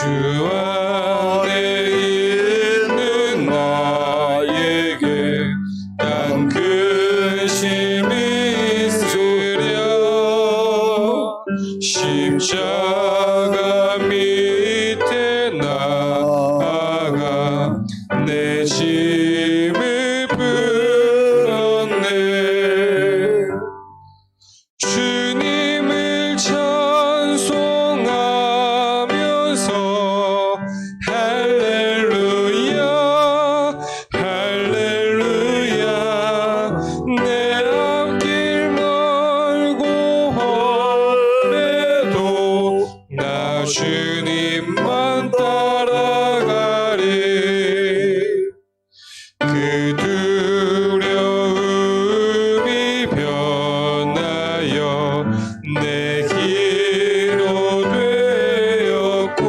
주 안에 있는 나에게 난 근심이 있으랴. 십자가 밑에 나아가 내 짐을 풀었네. 주님을 찬송하면서 할렐루야 할렐루야. 내 앞길 멀고 험해도 나 주님만 따라가리. 그 두려움이 변하여 내 기로 되었고,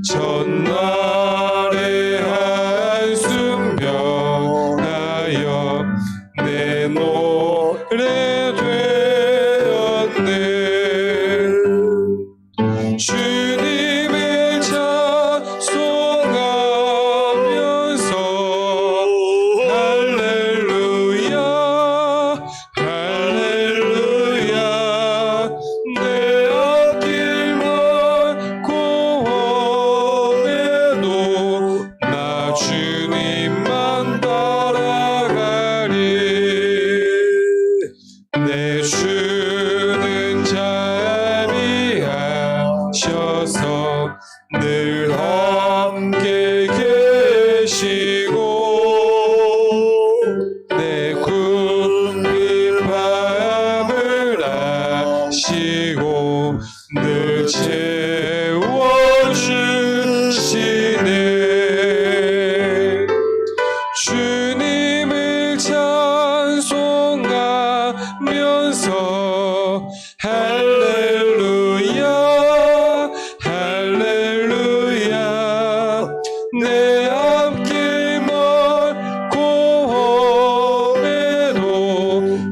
전날의 한숨 변하여 내 노래 되었네. 주님을 찬송하면서 할렐루야 할렐루야. 내 앞길 멀고 험해도 나 주님만 따라가리. 내 주는 자비하셔서 늘 함께 계시고, 내 굶은 밤을 아시고 늘 채워주시네. 주님을 찬송하면서 할렐루야 할렐루야. 내 앞길 멀고 험해도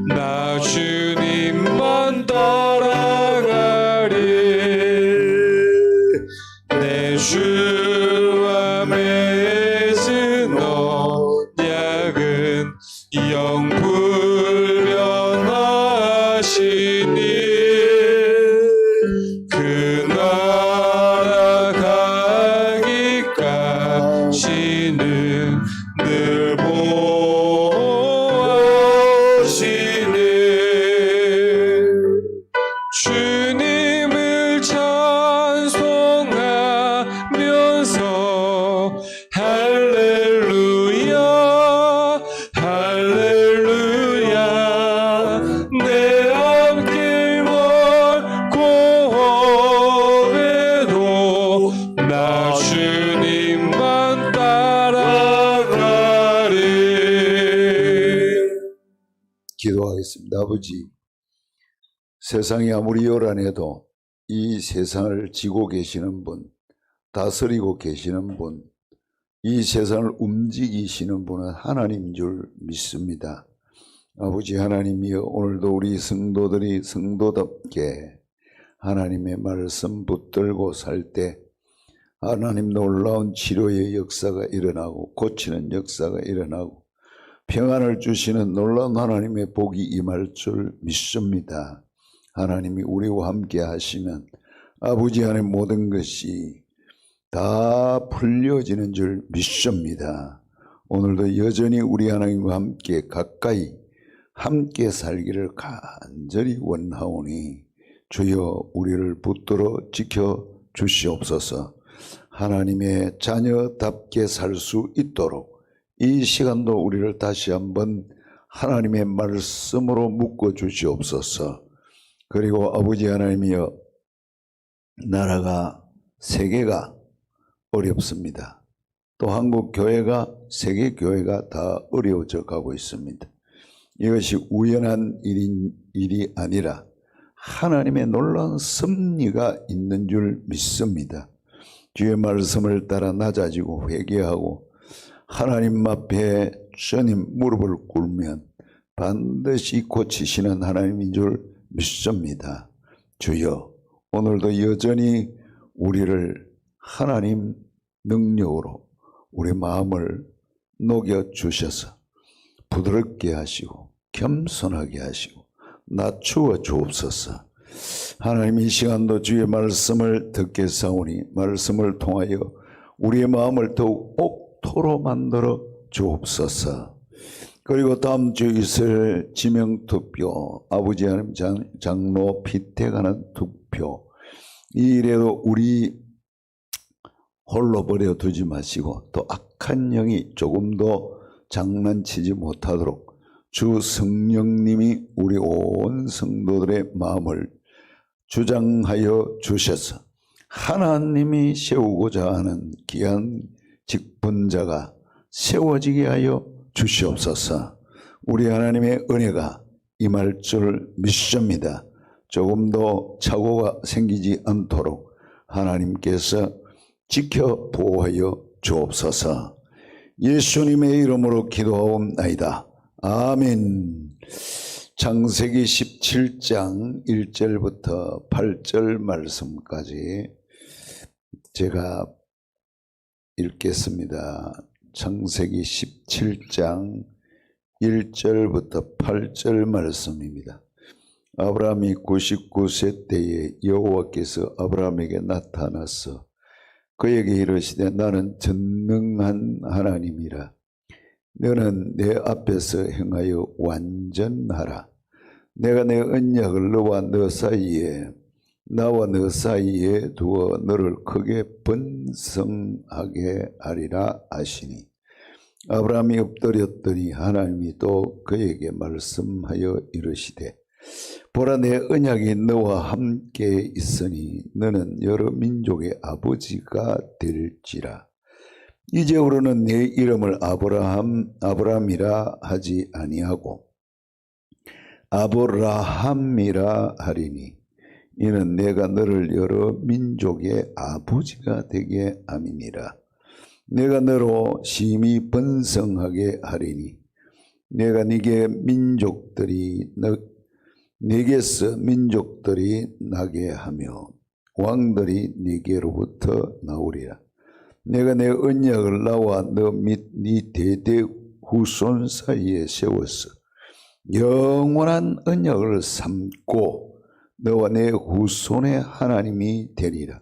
나 주님만 따라가리. 내 주와 맺은 언약은 영불변하시니, 그 나라 가기까지는 늘 보호하시네. 주님을 찬송하면서 할렐루야 할렐루야. 내 앞길 멀고 험해도 나 주님만 따라가리. 기도하겠습니다. 아버지, 세상이 아무리 요란해도 이 세상을 지고 계시는 분, 다스리고 계시는 분, 이 세상을 움직이시는 분은 하나님인 줄 믿습니다. 아버지 하나님이여, 오늘도 우리 성도들이 성도답게 하나님의 말씀 붙들고 살 때 하나님 놀라운 치료의 역사가 일어나고 고치는 역사가 일어나고 평안을 주시는 놀라운 하나님의 복이 임할 줄 믿습니다. 하나님이 우리와 함께 하시면 아버지 안에 모든 것이 다 풀려지는 줄 믿습니다. 오늘도 여전히 우리 하나님과 함께 가까이 함께 살기를 간절히 원하오니 주여 우리를 붙들어 지켜 주시옵소서. 하나님의 자녀답게 살 수 있도록 이 시간도 우리를 다시 한번 하나님의 말씀으로 묶어 주시옵소서. 그리고 아버지 하나님이여, 나라가 세계가 어렵습니다. 또 한국 교회가 세계 교회가 다 어려워져 가고 있습니다. 이것이 우연한 일이 아니라 하나님의 놀라운 섭리가 있는 줄 믿습니다. 주의 말씀을 따라 낮아지고 회개하고 하나님 앞에 주님 무릎을 꿇으면 반드시 고치시는 하나님인 줄 믿습니다. 주여, 오늘도 여전히 우리를 하나님 능력으로 우리 마음을 녹여주셔서 부드럽게 하시고 겸손하게 하시고 낮추어 주옵소서. 하나님, 이 시간도 주의 말씀을 듣겠사오니 말씀을 통하여 우리의 마음을 더욱 옥토로 만들어 주옵소서. 그리고 다음 주 있을 지명투표, 아버지 하나님 장로 피택하는 투표, 이 일에도 우리 홀로 버려두지 마시고 또 악한 영이 조금도 장난치지 못하도록 주 성령님이 우리 온 성도들의 마음을 주장하여 주셔서 하나님이 세우고자 하는 귀한 직분자가 세워지게 하여 주시옵소서. 우리 하나님의 은혜가 임할 줄 믿습니다. 조금도 착오가 생기지 않도록 하나님께서 지켜 보호하여 주옵소서. 예수님의 이름으로 기도하옵나이다. 아멘. 창세기 17장 1절부터 8절 말씀까지 제가 읽겠습니다. 창세기 17장 1절부터 8절 말씀입니다. 아브라함이 99세 때에 여호와께서 아브라함에게 나타나서 그에게 이르시되 나는 전능한 하나님이라. 너는 내 앞에서 행하여 완전하라. 내가 내 언약을 너와 너 사이에 나와 너 사이에 두어 너를 크게 번성하게 하리라 하시니 아브라함이 엎드렸더니 하나님이 또 그에게 말씀하여 이르시되 보라, 내 언약이 너와 함께 있으니 너는 여러 민족의 아버지가 될지라. 이제부로는 내 이름을 아브라함이라 하지 아니하고 아브라함이라 하리니 이는 내가 너를 여러 민족의 아버지가 되게 함이니라. 내가 너로 심히 번성하게 하리니 내가 네게서 민족들이 나게 하며 왕들이 네게로부터 나오리라. 내가 내 언약을 나와 너 및 네 대대 후손 사이에 세워서 영원한 언약을 삼고 너와 내 후손의 하나님이 되리라.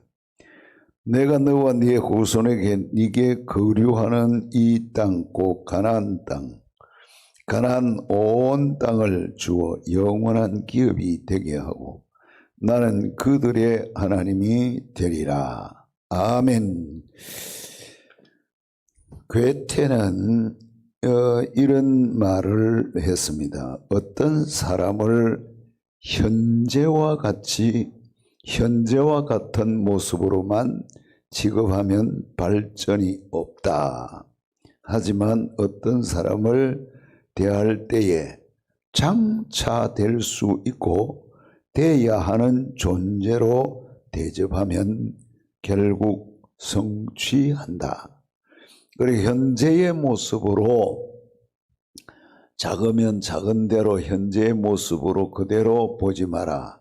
내가 너와 네 후손에게 네게 거류하는 이 땅 곧 가나안 땅, 가나안 온 땅을 주어 영원한 기업이 되게 하고 나는 그들의 하나님이 되리라. 아멘. 괴테는 이런 말을 했습니다. 어떤 사람을 현재와 같은 모습으로만 취급하면 발전이 없다. 하지만 어떤 사람을 대할 때에 장차 될 수 있고 돼야 하는 존재로 대접하면 결국 성취한다. 그리고 현재의 모습으로 작으면 작은 대로 현재의 모습으로 그대로 보지 마라.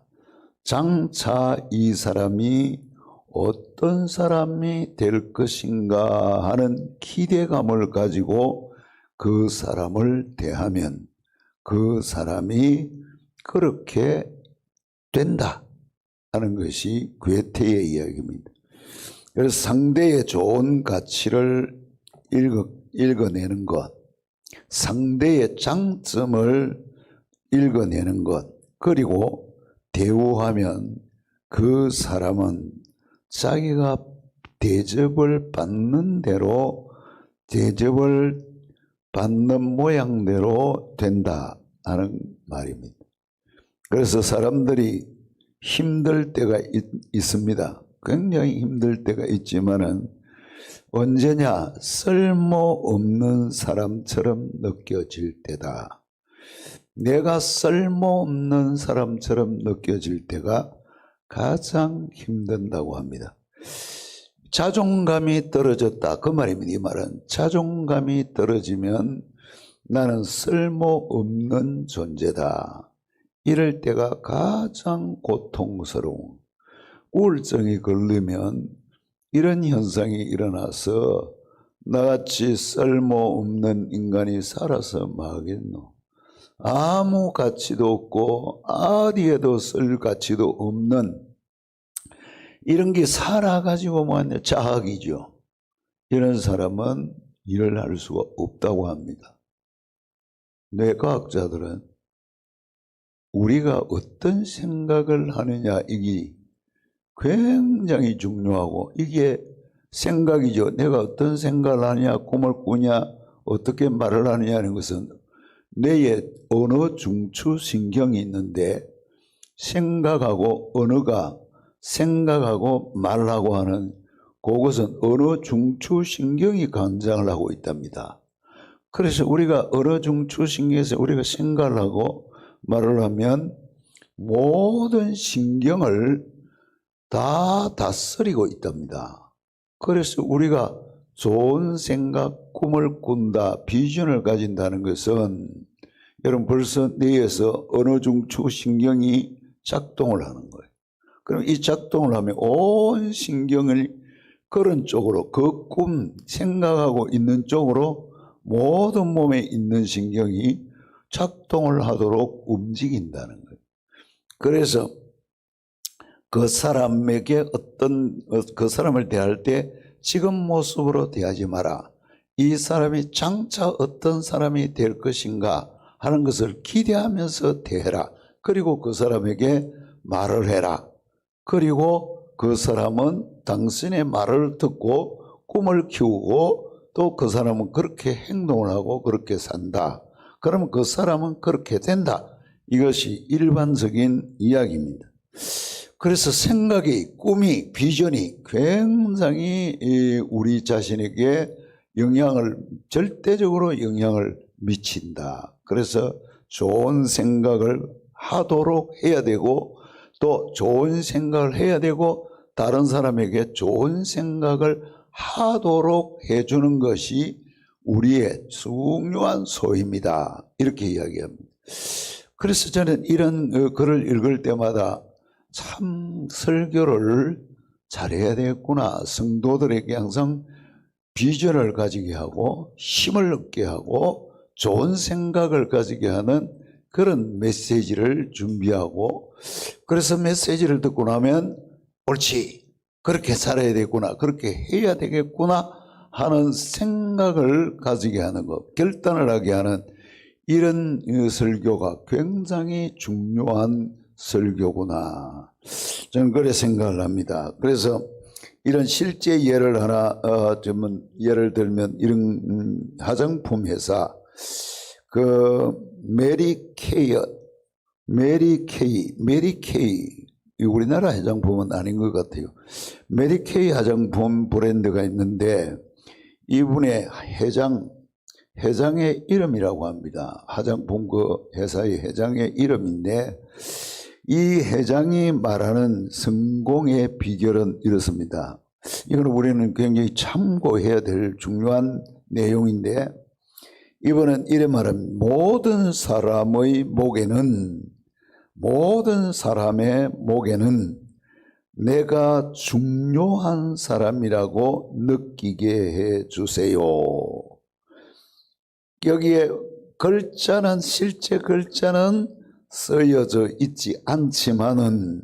장차 이 사람이 어떤 사람이 될 것인가 하는 기대감을 가지고 그 사람을 대하면 그 사람이 그렇게 된다 하는 것이 괴테의 이야기입니다. 그래서 상대의 좋은 가치를 읽어내는 것, 상대의 장점을 읽어내는 것, 그리고 대우하면 그 사람은 자기가 대접을 받는 대로 대접을 받는 모양대로 된다 하는 말입니다. 그래서 사람들이 힘들 때가 있습니다. 굉장히 힘들 때가 있지만은 언제냐? 쓸모없는 사람처럼 느껴질 때다. 내가 쓸모없는 사람처럼 느껴질 때가 가장 힘든다고 합니다. 자존감이 떨어졌다. 그 말입니다. 이 말은 자존감이 떨어지면 나는 쓸모없는 존재다. 이럴 때가 가장 고통스러운. 우울증이 걸리면 이런 현상이 일어나서 나같이 쓸모없는 인간이 살아서 뭐하겠노? 아무 가치도 없고 어디에도 쓸 가치도 없는 이런 게 살아가지고 뭐하냐? 자학이죠. 이런 사람은 일을 할 수가 없다고 합니다. 뇌과학자들은 우리가 어떤 생각을 하느냐 이게 굉장히 중요하고 이게 생각이죠. 내가 어떤 생각을 하느냐, 꿈을 꾸냐, 어떻게 말을 하느냐는 것은 뇌에 언어 중추신경이 있는데 생각하고 언어가 생각하고 말하고 하는 그것은 언어 중추신경이 관장을 하고 있답니다. 그래서 우리가 언어 중추신경에서 우리가 생각을 하고 말을 하면 모든 신경을 다 다스리고 있답니다. 그래서 우리가 좋은 생각, 꿈을 꾼다, 비전을 가진다는 것은 여러분 벌써 뇌에서 언어 중추 신경이 작동을 하는 거예요. 그럼 이 작동을 하면 온 신경을 그런 쪽으로 그 꿈 생각하고 있는 쪽으로 모든 몸에 있는 신경이 작동을 하도록 움직인다는 거예요. 그래서 그 사람에게 그 사람을 대할 때 지금 모습으로 대하지 마라. 이 사람이 장차 어떤 사람이 될 것인가 하는 것을 기대하면서 대해라. 그리고 그 사람에게 말을 해라. 그리고 그 사람은 당신의 말을 듣고 꿈을 키우고 또 그 사람은 그렇게 행동을 하고 그렇게 산다. 그러면 그 사람은 그렇게 된다. 이것이 일반적인 이야기입니다. 그래서 생각이, 꿈이, 비전이 굉장히 우리 자신에게 절대적으로 영향을 미친다. 그래서 좋은 생각을 하도록 해야 되고 또 좋은 생각을 해야 되고 다른 사람에게 좋은 생각을 하도록 해주는 것이 우리의 중요한 소입니다. 이렇게 이야기합니다. 그래서 저는 이런 글을 읽을 때마다 참 설교를 잘해야 되겠구나. 성도들에게 항상 비전을 가지게 하고 힘을 얻게 하고 좋은 생각을 가지게 하는 그런 메시지를 준비하고 그래서 메시지를 듣고 나면 옳지. 그렇게 살아야 되겠구나. 그렇게 해야 되겠구나 하는 생각을 가지게 하는 것, 결단을 하게 하는 이런 설교가 굉장히 중요한 설교구나. 저는 그렇게 생각을 합니다. 그래서 이런 실제 예를 하나, 예를 들면 이런 화장품 회사, 메리케이, 우리나라 화장품은 아닌 것 같아요. 메리케이 화장품 브랜드가 있는데 이분의 회장의 이름이라고 합니다. 화장품 그 회사의 회장의 이름인데 이 회장이 말하는 성공의 비결은 이렇습니다. 이건 우리는 굉장히 참고해야 될 중요한 내용인데 이번엔 이래 말합니다. 모든 사람의 목에는 내가 중요한 사람이라고 느끼게 해 주세요. 여기에 실제 글자는 쓰여져 있지 않지만은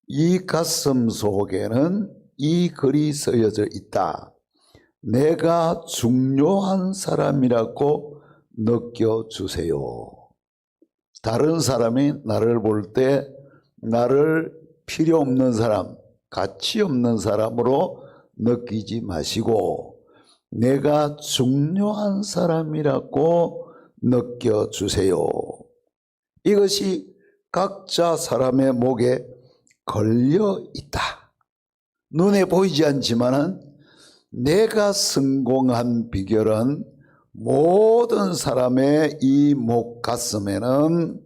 이 가슴 속에는 이 글이 쓰여져 있다. 내가 중요한 사람이라고 느껴주세요. 다른 사람이 나를 볼 때 나를 필요 없는 사람, 가치 없는 사람으로 느끼지 마시고 내가 중요한 사람이라고 느껴주세요. 이것이 각자 사람의 목에 걸려 있다. 눈에 보이지 않지만은 내가 성공한 비결은 모든 사람의 이 목 가슴에는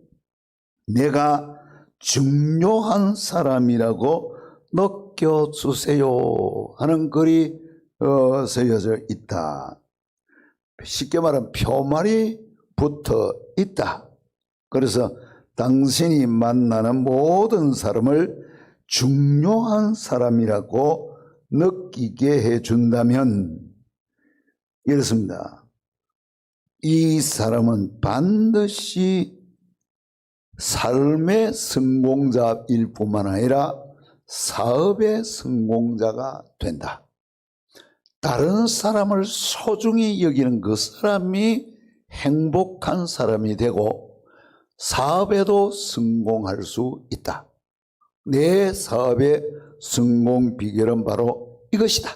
내가 중요한 사람이라고 느껴주세요 하는 글이 쓰여져 있다. 쉽게 말하면 표말이 붙어 있다. 그래서 당신이 만나는 모든 사람을 중요한 사람이라고 느끼게 해준다면 이렇습니다. 이 사람은 반드시 삶의 성공자일 뿐만 아니라 사업의 성공자가 된다. 다른 사람을 소중히 여기는 그 사람이 행복한 사람이 되고 사업에도 성공할 수 있다. 내 사업의 성공 비결은 바로 이것이다.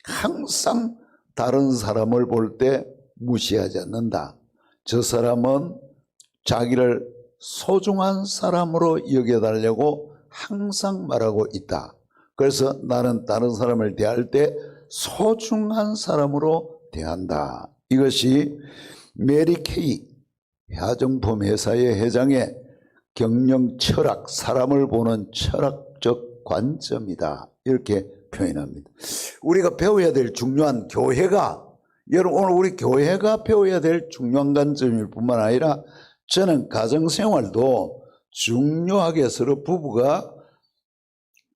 항상 다른 사람을 볼 때 무시하지 않는다. 저 사람은 자기를 소중한 사람으로 여겨달라고 항상 말하고 있다. 그래서 나는 다른 사람을 대할 때 소중한 사람으로 대한다. 이것이 메리 케이 화장품 회사의 회장의 경영 철학, 사람을 보는 철학적 관점이다. 이렇게 표현합니다. 우리가 배워야 될 중요한 교회가, 여러분 오늘 우리 교회가 배워야 될 중요한 관점일 뿐만 아니라 저는 가정생활도 중요하게 서로 부부가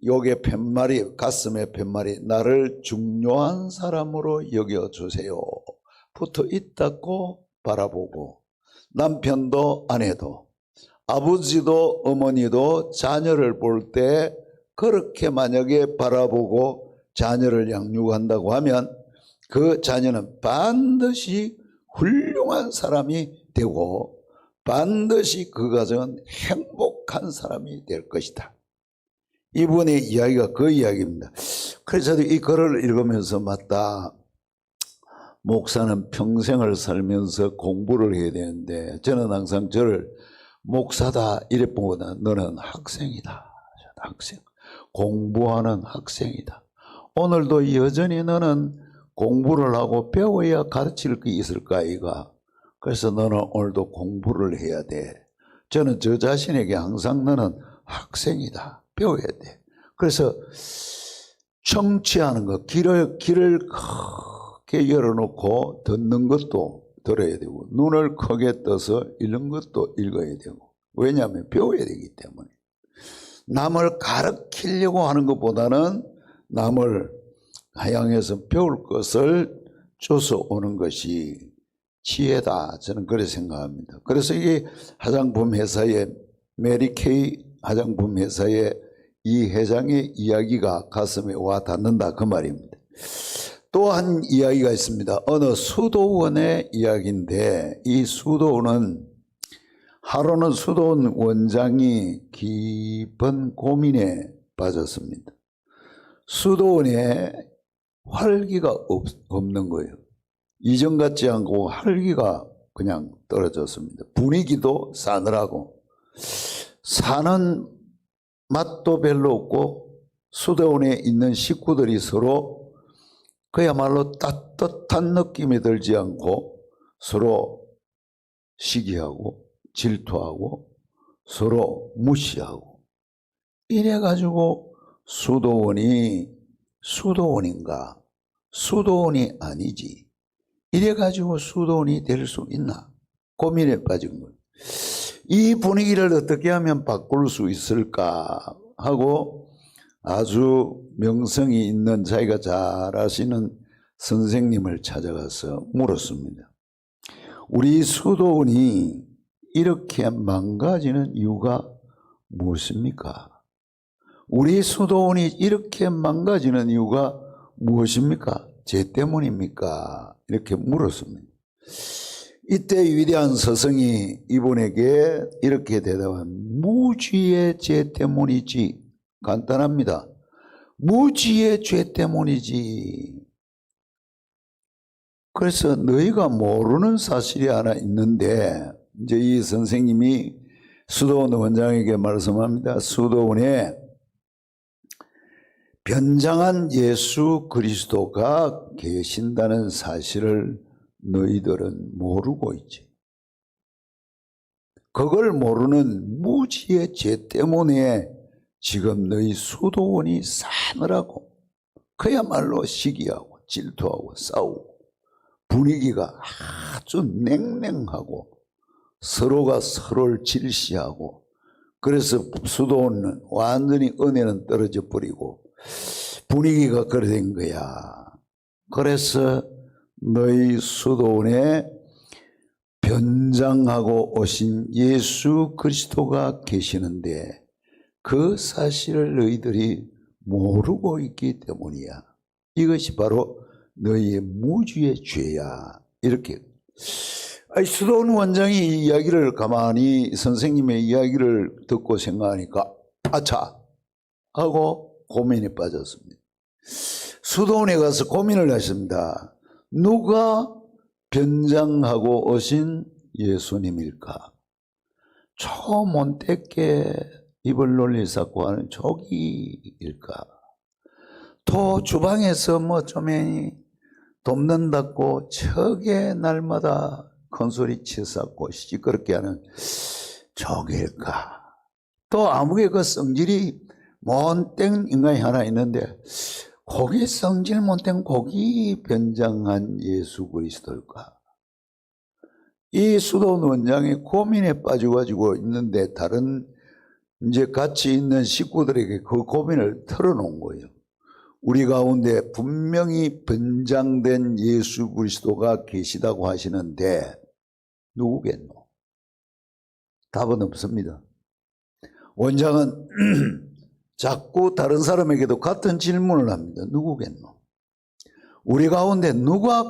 요게 팻말이, 가슴에 팻말이 나를 중요한 사람으로 여겨주세요. 붙어 있다고 바라보고 남편도 아내도 아버지도 어머니도 자녀를 볼 때 그렇게 만약에 바라보고 자녀를 양육한다고 하면 그 자녀는 반드시 훌륭한 사람이 되고 반드시 그 가정은 행복한 사람이 될 것이다. 이분의 이야기가 그 이야기입니다. 그래서 저도 이 글을 읽으면서 맞다. 목사는 평생을 살면서 공부를 해야 되는데 저는 항상 저를 목사다 이랬보다 너는 학생이다. 학생. 공부하는 학생이다. 오늘도 여전히 너는 공부를 하고 배워야 가르칠 게 있을까 이가. 그래서 너는 오늘도 공부를 해야 돼. 저는 저 자신에게 항상 너는 학생이다. 배워야 돼. 그래서 청취하는 것, 길을 크게 열어놓고 듣는 것도 들어야 되고 눈을 크게 떠서 읽는 것도 읽어야 되고 왜냐하면 배워야 되기 때문에 남을 가르치려고 하는 것보다는 남을 향해서 배울 것을 쫓아오는 것이 지혜다. 저는 그렇게 생각합니다. 그래서 이게 화장품 회사의 메리 케이 화장품 회사의 이 회장의 이야기가 가슴에 와 닿는다 그 말입니다. 또 한 이야기가 있습니다. 어느 수도원의 이야기인데 이 수도원은 하루는 수도원 원장이 깊은 고민에 빠졌습니다. 수도원에 활기가 없는 거예요. 이전 같지 않고 활기가 그냥 떨어졌습니다. 분위기도 싸늘하고 사는 맛도 별로 없고 수도원에 있는 식구들이 서로 그야말로 따뜻한 느낌이 들지 않고 서로 시기하고 질투하고 서로 무시하고 이래가지고 수도원이 수도원인가 수도원이 아니지 이래가지고 수도원이 될 수 있나 고민에 빠진 거예요. 이 분위기를 어떻게 하면 바꿀 수 있을까 하고 아주 명성이 있는 자기가 잘 아시는 선생님을 찾아가서 물었습니다. 우리 수도원이 이렇게 망가지는 이유가 무엇입니까? 우리 수도원이 이렇게 망가지는 이유가 무엇입니까? 제 때문입니까? 이렇게 물었습니다. 이때 위대한 스승이 이분에게 이렇게 대답한 무지의 죄 때문이지. 간단합니다. 무지의 죄 때문이지. 그래서 너희가 모르는 사실이 하나 있는데 이제 이 선생님이 수도원 원장에게 말씀합니다. 수도원에 변장한 예수 그리스도가 계신다는 사실을 너희들은 모르고 있지. 그걸 모르는 무지의 죄 때문에 지금 너희 수도원이 싸늘하고 그야말로 시기하고 질투하고 싸우고 분위기가 아주 냉랭하고 서로가 서로를 질시하고 그래서 수도원은 완전히 은혜는 떨어져 버리고 분위기가 그래 된 거야. 그래서 너희 수도원에 변장하고 오신 예수 그리스도가 계시는데 그 사실을 너희들이 모르고 있기 때문이야. 이것이 바로 너희의 무지의 죄야. 이렇게. 수도원 원장이 이 이야기를 가만히 선생님의 이야기를 듣고 생각하니까 아차 하고 고민에 빠졌습니다. 수도원에 가서 고민을 했습니다. 누가 변장하고 오신 예수님일까? 저 몬떼께 입을 놀리사고 하는 저기일까? 또 주방에서 좀 돕는다고 저게 날마다 큰소리 치사고 시끄럽게 하는 저기일까? 또 아무개 그 성질이 몬땡 인간이 하나 있는데 거기 성질 몬땡 거기 변장한 예수 그리스도일까? 이 수도원 원장이 고민에 빠져가지고 있는데 다른 이제 같이 있는 식구들에게 그 고민을 털어놓은 거예요. 우리 가운데 분명히 변장된 예수 그리스도가 계시다고 하시는데 누구겠노? 답은 없습니다. 원장은 자꾸 다른 사람에게도 같은 질문을 합니다. 누구겠노? 우리 가운데 누가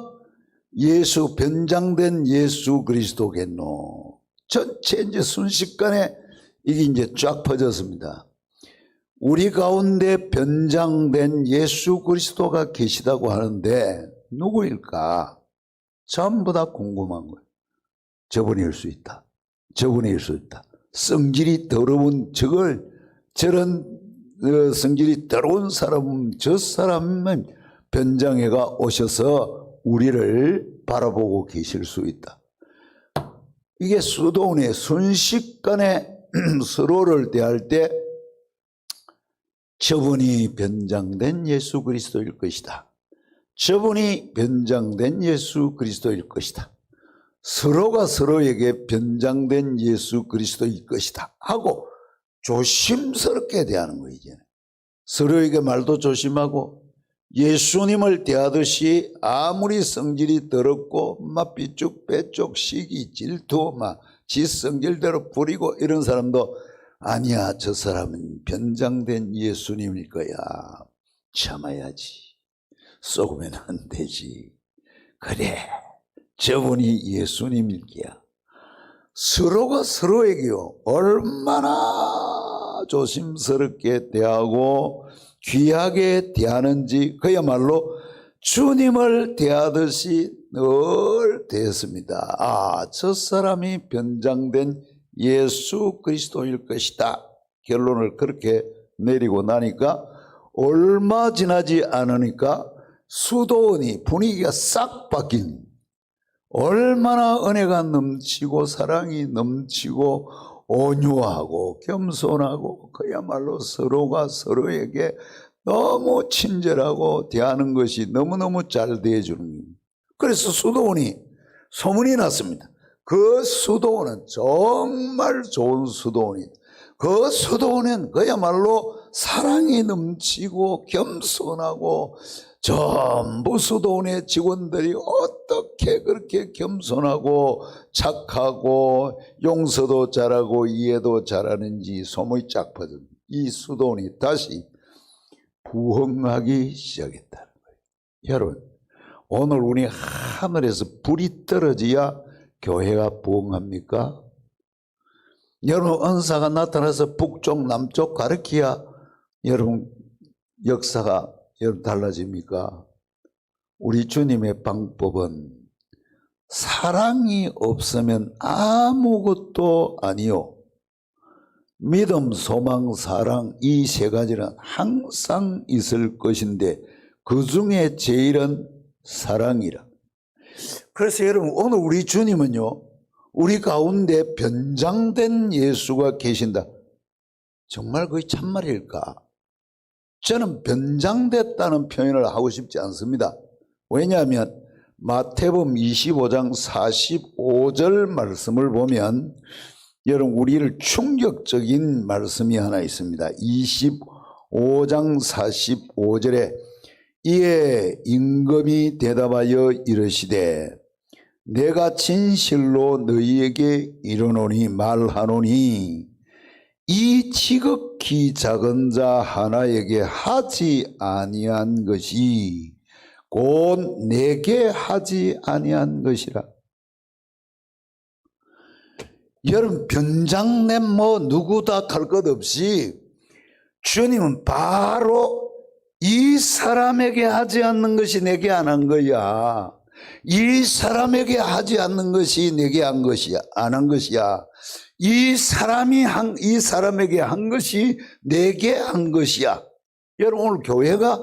변장된 예수 그리스도겠노? 전체 이제 순식간에 이게 이제 쫙 퍼졌습니다. 우리 가운데 변장된 예수 그리스도가 계시다고 하는데 누구일까? 전부 다 궁금한 거예요. 저분일 수 있다. 저분일 수 있다. 성질이 더러운 저런 성질이 더러운 사람, 저 사람은 변장해가 오셔서 우리를 바라보고 계실 수 있다. 이게 수도원에 순식간에 서로를 대할 때 저분이 변장된 예수 그리스도일 것이다. 저분이 변장된 예수 그리스도일 것이다. 서로가 서로에게 변장된 예수 그리스도일 것이다 하고 조심스럽게 대하는 거예요. 이제는 서로에게 말도 조심하고 예수님을 대하듯이 아무리 성질이 더럽고 막 삐죽빼죽 시기 질투 막 지 성질대로 부리고 이런 사람도 아니야, 저 사람은 변장된 예수님일 거야. 참아야지. 썩으면 안 되지. 그래, 저분이 예수님일 거야. 서로가 서로에게요, 얼마나 조심스럽게 대하고 귀하게 대하는지 그야말로 주님을 대하듯이 늘 대했습니다. 아, 저 사람이 변장된 예수 그리스도일 것이다. 결론을 그렇게 내리고 나니까 얼마 지나지 않으니까 수도원이 분위기가 싹 바뀐, 얼마나 은혜가 넘치고 사랑이 넘치고 온유하고 겸손하고 그야말로 서로가 서로에게 너무 친절하고 대하는 것이 너무너무 잘 대해주는 겁니다. 그래서 수도원이 소문이 났습니다. 그 수도원은 정말 좋은 수도원이다. 그 수도원은 그야말로 사랑이 넘치고 겸손하고 전부 수도원의 직원들이 어떻게 그렇게 겸손하고 착하고 용서도 잘하고 이해도 잘하는지 소문이 쫙 퍼집니다. 이 수도원이 다시 부흥하기 시작했다는 거예요. 여러분, 오늘 우리 하늘에서 불이 떨어져야 교회가 부흥합니까? 여러분, 은사가 나타나서 북쪽 남쪽 가르쳐야 여러분 역사가 여러분 달라집니까? 우리 주님의 방법은 사랑이 없으면 아무것도 아니요. 믿음, 소망, 사랑 이 세 가지는 항상 있을 것인데 그 중에 제일은 사랑이라. 그래서 여러분, 오늘 우리 주님은요, 우리 가운데 변장된 예수가 계신다. 정말 그게 참말일까? 저는 변장됐다는 표현을 하고 싶지 않습니다. 왜냐하면 마태복음 25장 45절 말씀을 보면 여러분 우리를 충격적인 말씀이 하나 있습니다. 25장 45절에 이에 임금이 대답하여 이르시되 내가 진실로 너희에게 이르노니 말하노니 이 지극히 작은 자 하나에게 하지 아니한 것이 곧 내게 하지 아니한 것이라. 여러분 변장냄 뭐 누구다 할 것 없이 주님은 바로 이 사람에게 하지 않는 것이 내게 안 한 거야. 이 사람에게 하지 않는 것이 내게 한 것이야. 안 한 것이야. 이 사람에게 한 것이 내게 한 것이야. 여러분 오늘 교회가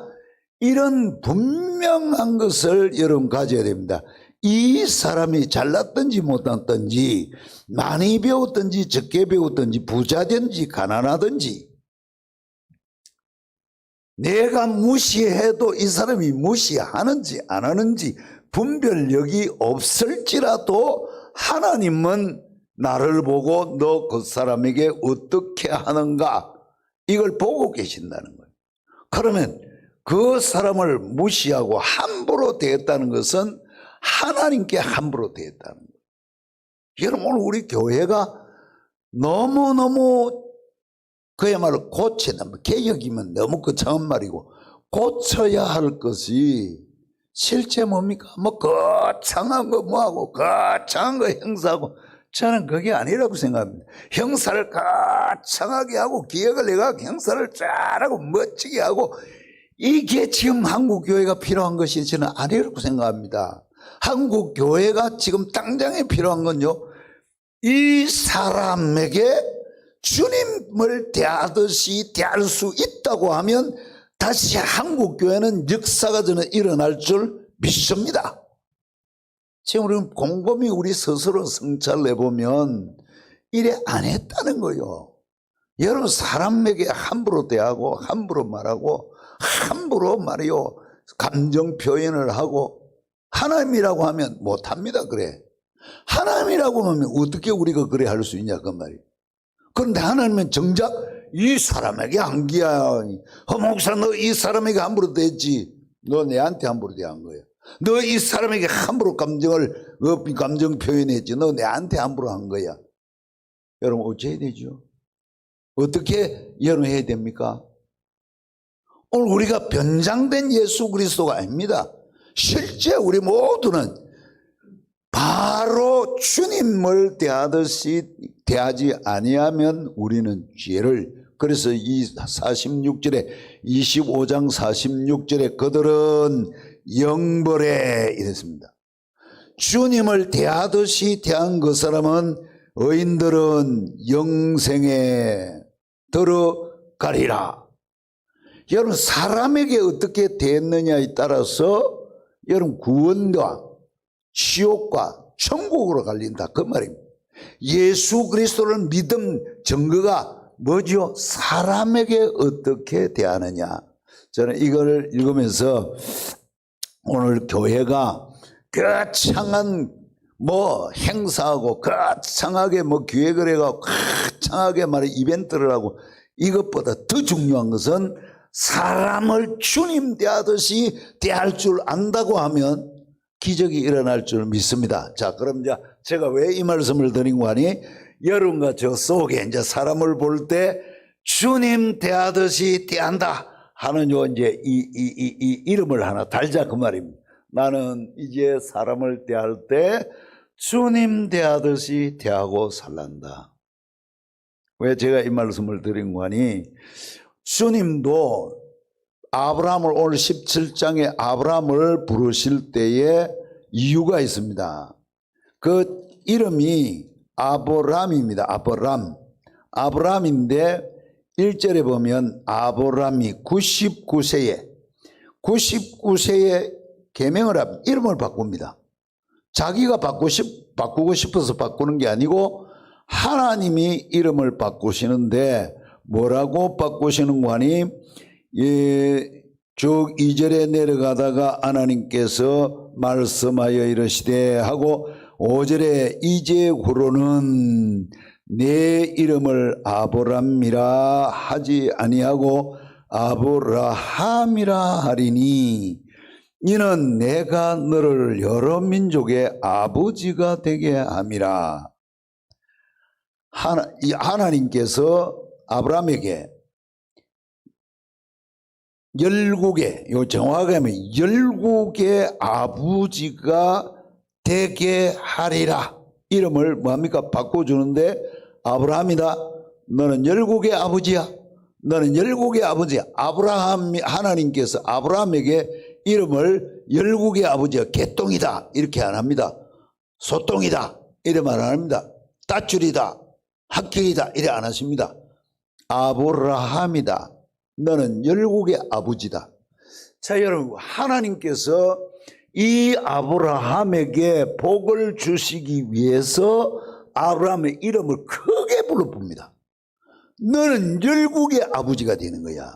이런 분명한 것을 여러분 가져야 됩니다. 이 사람이 잘났든지 못났든지 많이 배웠든지 적게 배웠든지 부자든지 가난하든지 내가 무시해도 이 사람이 무시하는지 안 하는지 분별력이 없을지라도 하나님은 나를 보고 너 그 사람에게 어떻게 하는가 이걸 보고 계신다는 거예요. 그러면 그 사람을 무시하고 함부로 대했다는 것은 하나님께 함부로 대했다는 거예요. 여러분 오늘 우리 교회가 너무너무 그야말로 개혁이면 너무 거창한 말이고 고쳐야 할 것이 실제 뭡니까? 뭐 거창한 거 뭐하고 거창한 거 행사하고 저는 그게 아니라고 생각합니다. 형사를 거창하게 하고 기획을 내가 형사를 잘하고 멋지게 하고 이게 지금 한국 교회가 필요한 것이 저는 아니라고 생각합니다. 한국 교회가 지금 당장에 필요한 건요, 이 사람에게 주님을 대하듯이 대할 수 있다고 하면 다시 한국 교회는 역사가 저는 일어날 줄 믿습니다. 지금 우리는 곰곰이 우리 스스로 성찰을 해보면 이래 안 했다는 거예요. 여러분 사람에게 함부로 대하고 함부로 말하고 함부로 말이요 감정 표현을 하고 하나님이라고 하면 못합니다. 그래 하나님이라고 하면 어떻게 우리가 그래 할 수 있냐 그 말이에요. 그런데 하나님은 정작 이 사람에게 한 기야. 목사 너 이 사람에게 함부로 대했지. 너 내한테 함부로 대한 거야. 너 이 사람에게 함부로 감정 표현했지. 너 내한테 함부로 한 거야. 여러분 어찌 해야 되죠? 어떻게 여러분 해야 됩니까? 오늘 우리가 변장된 예수 그리스도가 아닙니다. 실제 우리 모두는 바로 주님을 대하듯이 대하지 아니하면 우리는 죄를, 그래서 이 46절에 25장 46절에 그들은 영벌에 이랬습니다. 주님을 대하듯이 대한 그 사람은 의인들은 영생에 들어가리라. 여러분 사람에게 어떻게 대했느냐에 따라서 여러분 구원과 지옥과 천국으로 갈린다 그 말입니다. 예수 그리스도를 믿음 증거가 뭐죠? 사람에게 어떻게 대하느냐. 저는 이걸 읽으면서 오늘 교회가 거창한 뭐 행사하고 거창하게 뭐 기획을 해가고 거창하게 말해 이벤트를 하고 이것보다 더 중요한 것은 사람을 주님 대하듯이 대할 줄 안다고 하면 기적이 일어날 줄 믿습니다. 자, 그럼 이제 제가 왜 이 말씀을 드린 거 아니? 여러분과 저 속에 이제 사람을 볼 때 주님 대하듯이 대한다 하는 요 이제 이 이름을 하나 달자 그 말입니다. 나는 이제 사람을 대할 때 주님 대하듯이 대하고 살란다. 왜 제가 이 말씀을 드린 거 아니? 주님도 아브라함을 오늘 17장에 아브라함을 부르실 때에 이유가 있습니다. 그 이름이 아브람입니다. 아브람인데 1절에 보면 아브람이 99세에 계명을 합니다. 이름을 바꿉니다. 자기가 바꾸고 싶어서 바꾸는 게 아니고 하나님이 이름을 바꾸시는데 뭐라고 바꾸시는 거 아니? 쭉 2절에 내려가다가 하나님께서 말씀하여 이르시되 하고 5절에 이제후로는 내 이름을 아브람이라 하지 아니하고 아브라함이라 하리니 이는 내가 너를 여러 민족의 아버지가 되게 함이라. 하나님께서 아브라함에게 열국의, 요 정확하게 하면 열국의 아버지가 되게 하리라. 이름을 뭐합니까? 바꿔주는데, 아브라함이다. 너는 열국의 아버지야. 너는 열국의 아버지야. 하나님께서 아브라함에게 이름을 열국의 아버지야. 개똥이다. 이렇게 안 합니다. 소똥이다. 이래 말 안 합니다. 따줄이다. 학길이다. 이래 안 하십니다. 아브라함이다. 너는 열국의 아버지다. 자, 여러분, 하나님께서 이 아브라함에게 복을 주시기 위해서 아브라함의 이름을 크게 불러 봅니다. 너는 열국의 아버지가 되는 거야.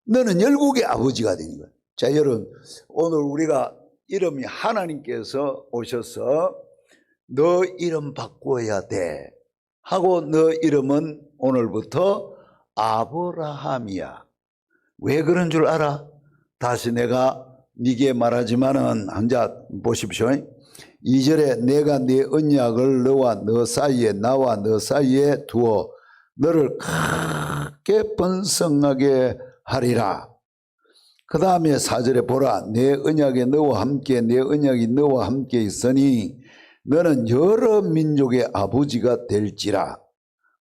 너는 열국의 아버지가 되는 거야. 자, 여러분, 오늘 우리가 이름이 하나님께서 오셔서 너 이름 바꿔야 돼 하고 너 이름은 오늘부터 아브라함이야. 왜 그런 줄 알아? 다시 내가 네게 말하지만은 한자 보십시오. 2절에 내가 네 언약을 너와 너 사이에 나와 너 사이에 두어 너를 크게 번성하게 하리라. 그 다음에 4절에 보라 내 언약에 너와 함께 내 언약이 너와 함께 있으니 너는 여러 민족의 아버지가 될지라.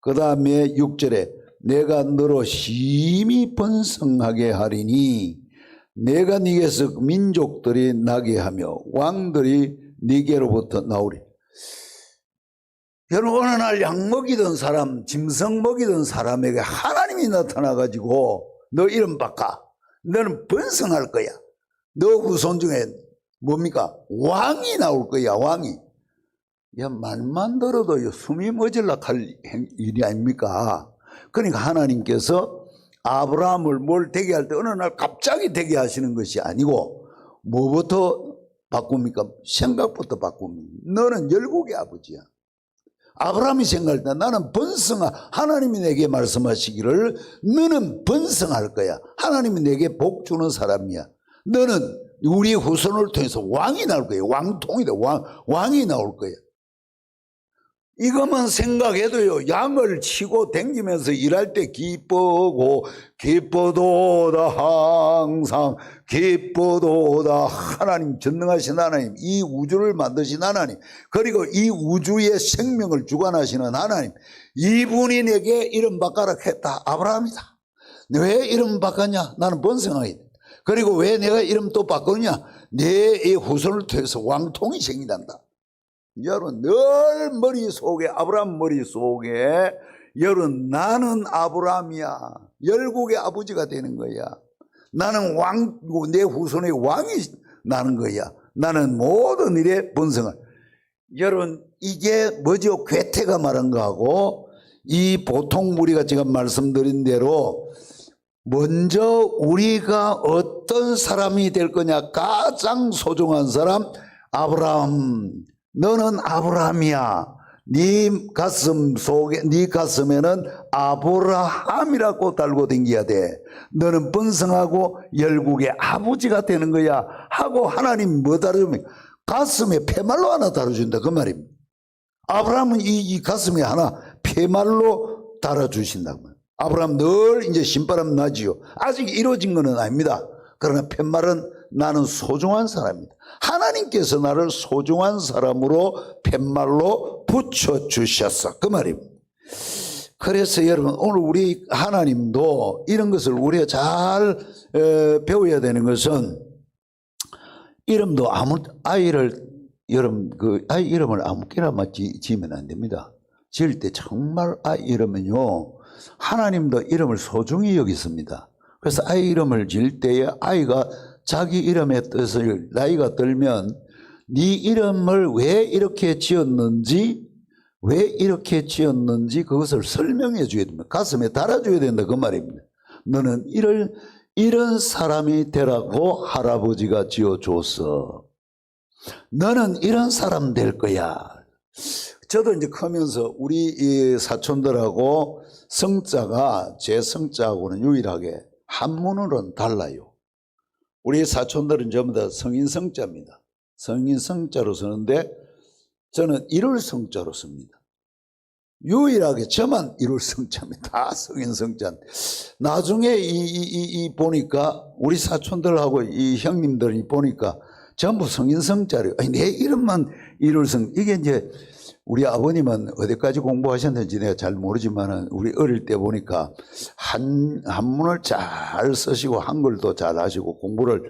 그 다음에 6절에 내가 너로 심히 번성하게 하리니 내가 네게서 민족들이 나게 하며 왕들이 네게로부터 나오리. 여러분, 어느 날 양 먹이던 사람, 짐승 먹이던 사람에게 하나님이 나타나가지고 너 이름 바꿔. 너는 번성할 거야. 너 후손 중에 뭡니까? 왕이 나올 거야. 왕이. 야, 말만 들어도 숨이 멎을라 할 일이 아닙니까? 그러니까 하나님께서 아브라함을 뭘 되게 할 때 어느 날 갑자기 되게 하시는 것이 아니고 뭐부터 바꿉니까? 생각부터 바꿉니다. 너는 열국의 아버지야. 아브라함이 생각할 때 나는 하나님이 내게 말씀하시기를 너는 번성할 거야. 하나님이 내게 복 주는 사람이야. 너는 우리 후손을 통해서 왕이 나올 거야. 왕통이다. 왕이 나올 거야. 이것만 생각해도요, 양을 치고 댕기면서 일할 때 기뻐도 기뻐도다 항상 기뻐도다. 하나님, 전능하신 하나님, 이 우주를 만드신 하나님, 그리고 이 우주의 생명을 주관하시는 하나님, 이분이 내게 이름 바꿔라 했다. 아브라함이다. 왜 이름 바꿨냐? 나는 번성하게. 그리고 왜 내가 이름 또 바꾸냐? 내 후손을 통해서 왕통이 생긴단다. 여러분, 늘 머릿속에, 아브라함 머릿속에, 여러분, 나는 아브라함이야. 열국의 아버지가 되는 거야. 나는 내 후손의 왕이 나는 거야. 나는 모든 일에 번성을. 여러분, 이게 뭐죠? 괴테가 말한 거하고, 이 보통 우리가 지금 말씀드린 대로, 먼저 우리가 어떤 사람이 될 거냐? 가장 소중한 사람, 아브라함. 너는 아브라함이야. 네 가슴 속에, 네 가슴에는 아브라함이라고 달고 다녀야 돼. 너는 번성하고 열국의 아버지가 되는 거야. 하고 하나님 뭐 달아주면 가슴에 폐말로 하나 달아준다. 그 말입니다. 아브라함은 이 가슴에 하나 폐말로 달아주신다고. 아브라함 늘 이제 신바람 나지요. 아직 이루어진 것은 아닙니다. 그러나 팻말은 나는 소중한 사람이다. 하나님께서 나를 소중한 사람으로 팻말로 붙여주셨어. 그 말입니다. 그래서 여러분, 오늘 우리 하나님도 이런 것을 우리가 잘 배워야 되는 것은, 이름도 아이를, 여러분, 아이 이름을 아무렇게나 지으면 안 됩니다. 지을 때 정말 아이 이름은요, 하나님도 이름을 소중히 여기습니다. 그래서 아이 이름을 지을 때에 아이가 자기 이름의 뜻을 나이가 들면 네 이름을 왜 이렇게 지었는지 그것을 설명해 줘야 됩니다. 가슴에 달아줘야 된다. 그 말입니다. 너는 이런 사람이 되라고 할아버지가 지어줬어. 너는 이런 사람 될 거야. 저도 이제 크면서 우리 이 사촌들하고 성자가 제 성자하고는 유일하게 한문으로는 달라요. 우리 사촌들은 전부 다 성인 성자입니다. 성인 성자로 쓰는데 저는 일월 성자로 씁니다. 유일하게 저만 일월 성자입니다. 다 성인 성자. 나중에 보니까 우리 사촌들하고 이 형님들이 보니까 전부 성인 성자래요. 아니, 내 이름만 일월 성. 이게 이제 우리 아버님은 어디까지 공부하셨는지 내가 잘 모르지만은 우리 어릴 때 보니까 한문을 잘 쓰시고 한글도 잘 하시고 공부를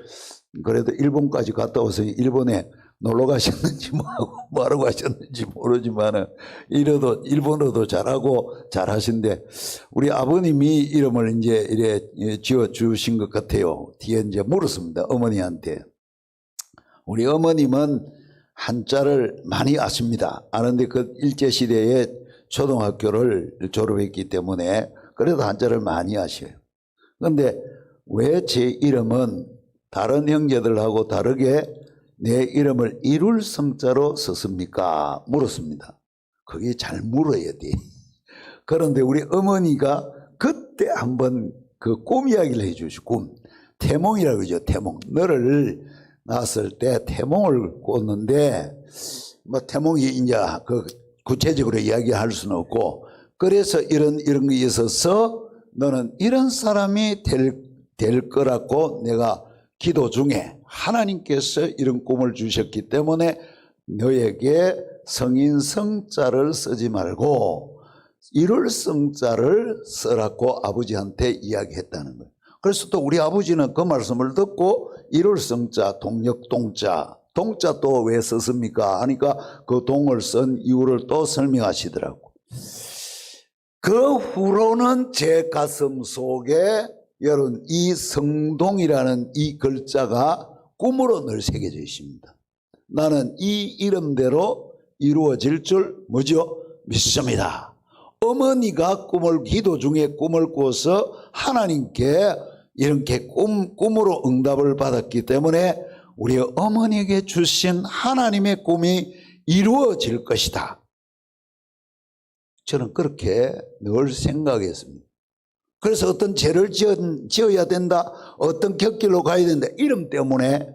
그래도 일본까지 갔다 와서 일본에 놀러 가셨는지 뭐하러 가셨는지 모르지만은 이래도 일본어도 잘하고 잘하신데 우리 아버님이 이름을 이제 이래 지어 주신 것 같아요. 뒤에 이제 물었습니다. 어머니한테. 우리 어머님은 한자를 많이 아십니다. 아는데 그 일제시대에 초등학교를 졸업했기 때문에 그래도 한자를 많이 아셔요. 그런데 왜 제 이름은 다른 형제들하고 다르게 내 이름을 이룰 성자로 썼습니까? 물었습니다. 그게 잘 물어야 돼. 그런데 우리 어머니가 그때 한번 그 꿈 이야기를 해 주시고 꿈. 태몽이라고 그러죠. 태몽. 너를 낳았을 때 태몽을 꿨는데 뭐 태몽이 이제 그 구체적으로 이야기할 수는 없고 그래서 이런 게 있어서 너는 이런 사람이 될 거라고 내가 기도 중에 하나님께서 이런 꿈을 주셨기 때문에 너에게 성인 성자를 쓰지 말고 일월 성자를 쓰라고 아버지한테 이야기했다는 거예요. 그래서 또 우리 아버지는 그 말씀을 듣고 일월 성자, 동력동자, 동자 또 왜 썼습니까? 하니까 그 동을 쓴 이유를 또 설명하시더라고. 그 후로는 제 가슴 속에 여러분 이 성동이라는 이 글자가 꿈으로 늘 새겨져 있습니다. 나는 이 이름대로 이루어질 줄 뭐죠? 믿습니다. 어머니가 기도 중에 꿈을 꿔서 하나님께 이렇게 꿈으로 응답을 받았기 때문에 우리 어머니에게 주신 하나님의 꿈이 이루어질 것이다. 저는 그렇게 늘 생각했습니다. 그래서 어떤 죄를 지어야 된다, 어떤 곁길로 가야 된다, 이름 때문에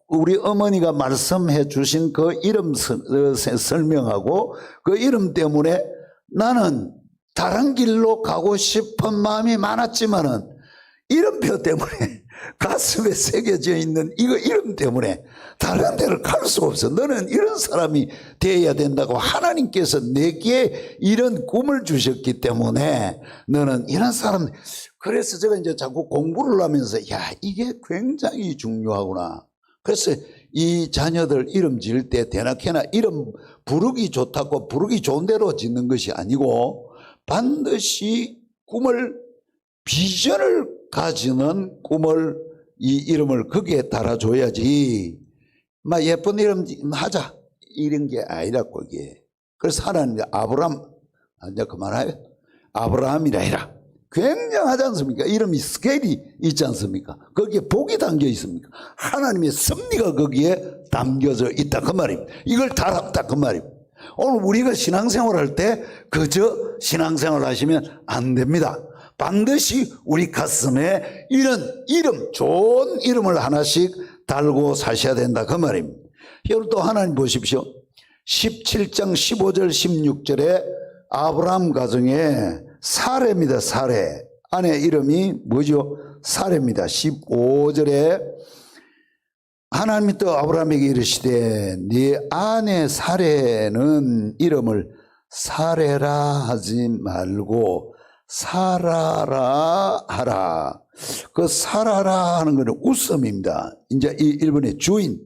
우리 어머니가 말씀해 주신 그 이름 설명하고 그 이름 때문에 나는 다른 길로 가고 싶은 마음이 많았지만은 이름표 때문에 가슴에 새겨져 있는 이거 이름 때문에 다른 데를 갈 수가 없어. 너는 이런 사람이 되어야 된다고 하나님께서 내게 이런 꿈을 주셨기 때문에 너는 이런 사람. 그래서 제가 이제 자꾸 공부를 하면서 야, 이게 굉장히 중요하구나. 그래서 이 자녀들 이름 지을 때 대낮에나 이름 부르기 좋다고 부르기 좋은 대로 짓는 것이 아니고 반드시 비전을 가지는 꿈을 이 이름을 거기에 달아줘야지. 막 예쁜 이름 하자 이런 게 아니라고 이게. 그래서 하나님이 아브라함 이제 그만해요. 아브라함이라 해라. 굉장하지 않습니까? 이름이 스케일이 있지 않습니까? 거기에 복이 담겨 있습니까? 하나님의 섭리가 거기에 담겨져 있다 그 말입니다. 이걸 달았다 그 말입니다. 오늘 우리가 신앙생활할 때 그저 신앙생활 하시면 안 됩니다. 반드시 우리 가슴에 이런 이름, 좋은 이름을 하나씩 달고 사셔야 된다 그 말입니다. 여러분 또 하나님 보십시오. 17장 15절 16절에 아브라함 가정에 사레입니다. 사레. 아내 이름이 뭐죠? 사레입니다. 15절에 하나님이 또 아브라함에게 이르시되 네 아내 사레는 이름을 사레라 하지 말고 사라라 하라. 그 사라라 하는 것은 웃음입니다. 이제 이 일본의 주인,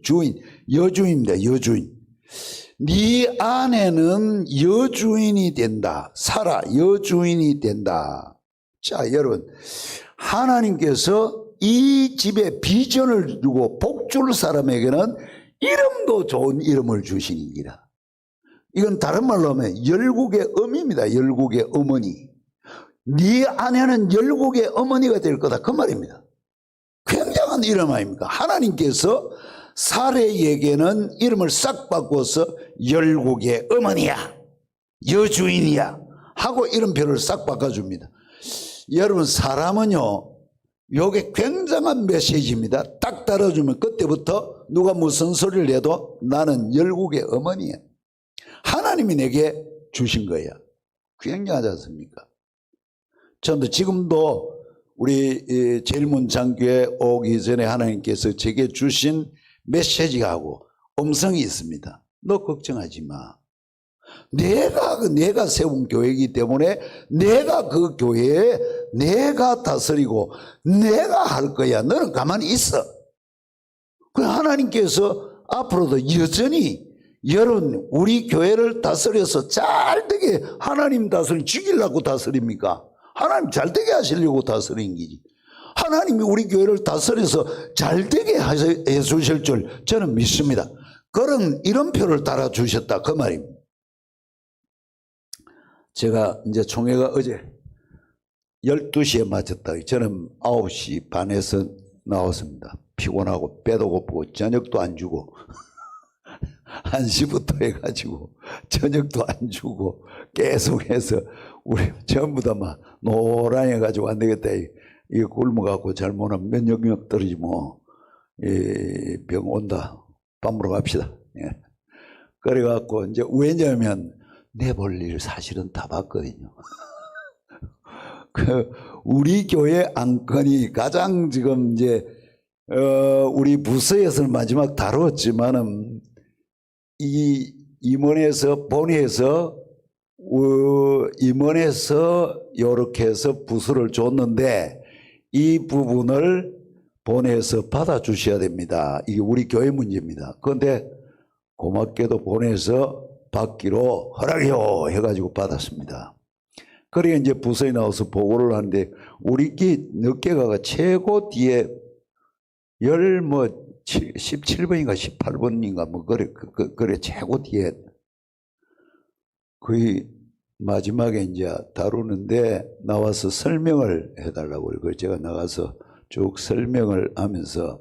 여주인입니다. 여주인. 네 아내는 여주인이 된다. 사라, 여주인이 된다. 자, 여러분. 하나님께서 이 집에 비전을 주고 복줄 사람에게는 이름도 좋은 이름을 주시니라. 이건 다른 말로 하면 열국의 어미입니다. 열국의 어머니. 네 아내는 열국의 어머니가 될 거다 그 말입니다. 굉장한 이름 아닙니까? 하나님께서 사레에게는 이름을 싹 바꿔서 열국의 어머니야. 여주인이야 하고 이름표를 싹 바꿔줍니다. 여러분 사람은요 요게 굉장한 메시지입니다. 딱 따라주면 그때부터 누가 무슨 소리를 해도 나는 열국의 어머니야. 하나님이 내게 주신 거야. 굉장하지 않습니까? 저도 지금도 우리 제일문창교회 오기 전에 하나님께서 제게 주신 메시지하고 음성이 있습니다. 너 걱정하지 마. 내가 세운 교회이기 때문에 내가 그 교회에 내가 다스리고 내가 할 거야. 너는 가만히 있어. 그 하나님께서 앞으로도 여전히 여러분 우리 교회를 다스려서 잘되게 하나님 다스리 죽이려고 다스립니까? 하나님 잘되게 하시려고 다스린 기지. 하나님이 우리 교회를 다스려서 잘되게 해주실 줄 저는 믿습니다. 그런 이름표를 달아주셨다 그 말입니다. 제가 이제 총회가 어제 12시에 마쳤다. 저는 9시 반에서 나왔습니다. 피곤하고 배도 고프고 저녁도 안 주고 1시부터 해가지고 저녁도 안 주고 계속해서 우리 전부 다 막 노란해 가지고 안 되겠다. 이거 굶어갖고 잘못하면 면역력 떨어지면 병 온다. 밥 먹으러 갑시다. 예. 그래갖고 이제 왜냐하면 내볼 일 사실은 다 봤거든요. 우리 교회 안건이 가장 지금 이제 우리 부서에서는 마지막 다뤘지만은 이 임원에서 본회에서 임원에서 이렇게 해서 부서를 줬는데 이 부분을 본회에서 받아주셔야 됩니다. 이게 우리 교회 문제입니다. 그런데 고맙게도 본회에서 받기로 허락해요 해가지고 받았습니다. 그래 이제 부서에 나와서 보고를 하는데 우리끼 늦게 가가 최고 뒤에 17번인가 18번인가 뭐 그래 최고 뒤에 거의 마지막에 이제 다루는데 나와서 설명을 해달라고 그래서 제가 나가서 쭉 설명을 하면서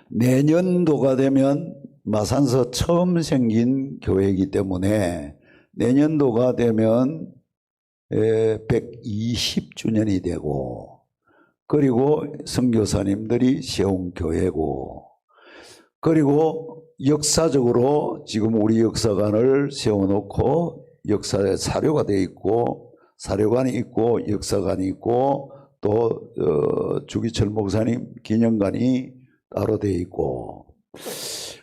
내년도가 되면 마산서 처음 생긴 교회이기 때문에 내년도가 되면 120주년이 되고 그리고 선교사님들이 세운 교회고 그리고 역사적으로 지금 우리 역사관을 세워놓고 역사에 사료가 되어 있고 사료관이 있고 역사관이 있고 또 주기철 목사님 기념관이 따로 되어 있고